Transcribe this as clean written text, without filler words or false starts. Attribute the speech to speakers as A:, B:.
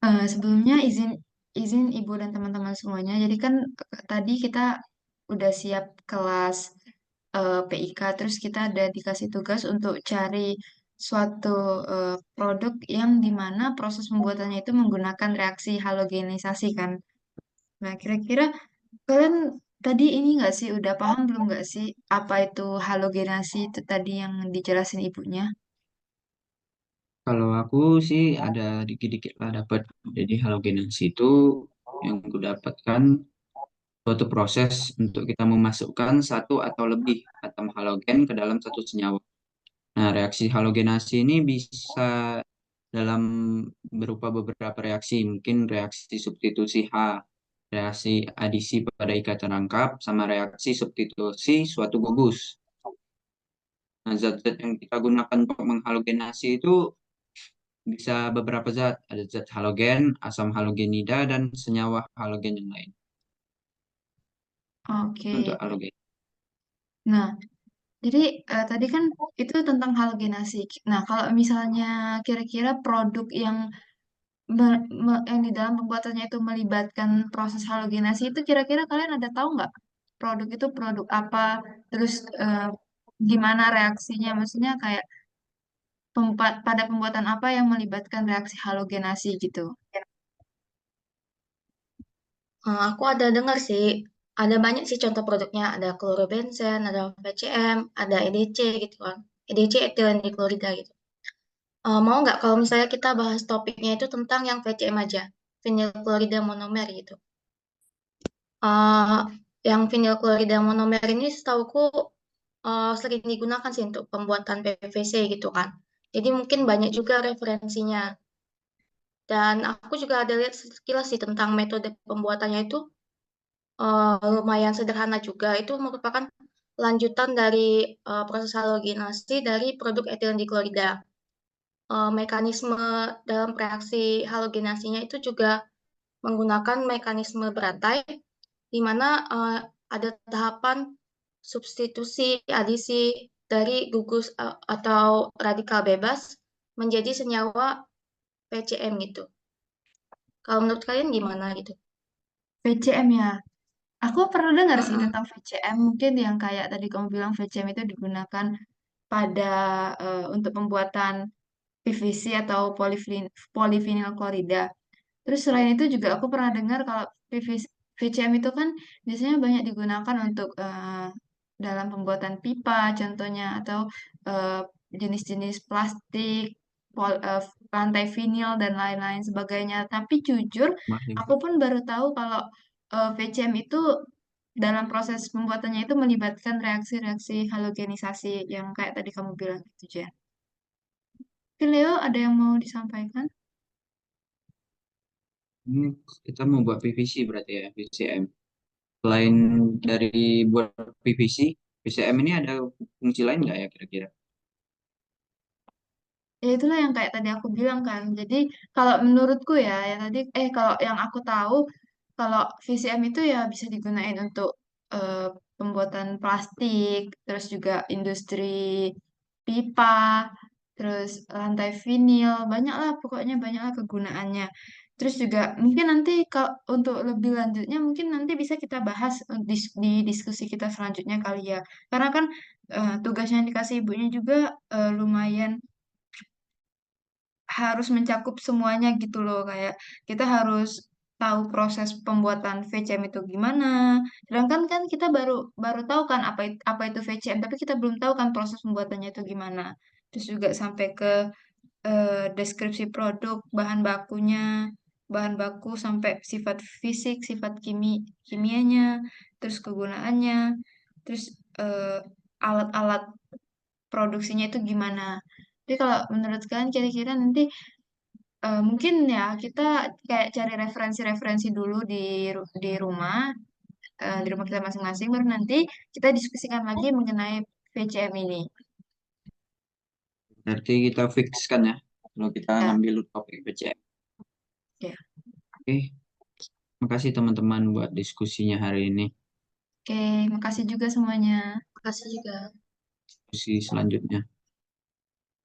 A: Sebelumnya izin izin Ibu dan teman-teman semuanya. Jadi kan tadi kita udah siap kelas PIK, terus kita ada dikasih tugas untuk cari suatu produk yang dimana proses pembuatannya itu menggunakan reaksi halogenisasi kan. Nah, kira-kira kalian tadi ini nggak sih, udah paham belum nggak sih apa itu halogenasi itu tadi yang dijelasin ibunya?
B: Kalau aku sih ada dikit-dikit lah dapat. Jadi halogenasi itu yang aku dapatkan suatu proses untuk kita memasukkan satu atau lebih atom halogen ke dalam satu senyawa. Nah, reaksi halogenasi ini bisa dalam berupa beberapa reaksi, mungkin reaksi substitusi H, reaksi adisi pada ikatan rangkap, sama reaksi substitusi suatu gugus. Nah, zat-zat yang kita gunakan untuk menghalogenasi itu bisa beberapa zat. Ada zat halogen, asam halogenida, dan senyawa halogen yang lain. Untuk
A: Oke.
B: halogen.
A: Nah, jadi tadi kan itu tentang halogenasi. Nah, kalau misalnya kira-kira produk yang yang di dalam pembuatannya itu melibatkan proses halogenasi itu kira-kira kalian ada tahu nggak produk itu produk apa, terus gimana reaksinya? Maksudnya kayak pada pembuatan apa yang melibatkan reaksi halogenasi gitu.
C: Aku ada dengar sih, ada banyak sih contoh produknya, ada klorobenzen, ada VCM, ada EDC gitu kan. EDC etilen diklorida gitu. Mau nggak kalau misalnya kita bahas topiknya itu tentang yang VCM aja, vinyl klorida monomer gitu. Eh, yang vinyl klorida monomer ini setauku sering digunakan sih untuk pembuatan PVC gitu kan. Jadi mungkin banyak juga referensinya. Dan aku juga ada lihat sekilas sih tentang metode pembuatannya itu lumayan sederhana juga. Itu merupakan lanjutan dari proses halogenasi dari produk etilen diklorida. Mekanisme dalam reaksi halogenasinya itu juga menggunakan mekanisme berantai, di mana ada tahapan substitusi adisi dari gugus atau radikal bebas menjadi senyawa PCM gitu. Kalau menurut kalian gimana gitu?
A: VCM ya. Aku pernah dengar sih
C: Heeh.
A: tentang VCM, mungkin yang kayak tadi kamu bilang VCM itu digunakan pada untuk pembuatan PVC atau polyvinyl klorida. Terus selain itu juga aku pernah dengar kalau PVC, VCM itu kan biasanya banyak digunakan untuk dalam pembuatan pipa contohnya atau eh, jenis-jenis plastik, lantai vinil dan lain-lain sebagainya. Tapi jujur, aku pun baru tahu kalau VCM itu dalam proses pembuatannya itu melibatkan reaksi-reaksi halogenisasi yang kayak tadi kamu bilang itu, Jen. Mungkin Leo ada yang mau disampaikan?
B: Ini kita mau buat PVC berarti ya, VCM. Selain dari buat PVC, VCM ini ada fungsi lain nggak ya kira-kira?
A: Ya itulah yang kayak tadi aku bilang kan. Jadi kalau menurutku ya, ya tadi kalau yang aku tahu kalau VCM itu ya bisa digunain untuk eh, pembuatan plastik, terus juga industri pipa, terus lantai vinil, banyak lah pokoknya banyak lah kegunaannya. Terus juga mungkin nanti kalau untuk lebih lanjutnya mungkin nanti bisa kita bahas di diskusi kita selanjutnya kali ya. Karena kan tugasnya yang dikasih ibunya juga lumayan harus mencakup semuanya gitu loh, kayak kita harus tahu proses pembuatan VCM itu gimana. Sedangkan kan kita baru baru tahu kan apa itu VCM, tapi kita belum tahu kan proses pembuatannya itu gimana. Terus juga sampai ke deskripsi produk, bahan bakunya, bahan baku sampai sifat fisik, sifat kimianya, terus kegunaannya, terus eh, alat-alat produksinya itu gimana. Jadi kalau menurut kalian kira-kira nanti mungkin ya kita kayak cari referensi-referensi dulu di rumah kita masing-masing, baru nanti kita diskusikan lagi mengenai VCM ini.
B: Berarti kita fixkan ya, kalau kita
A: Ya,
B: ngambil topik PCM.
A: ya.
B: Oke, makasih teman-teman buat diskusinya hari ini.
A: Oke, makasih juga semuanya.
C: Makasih juga.
B: Diskusi selanjutnya.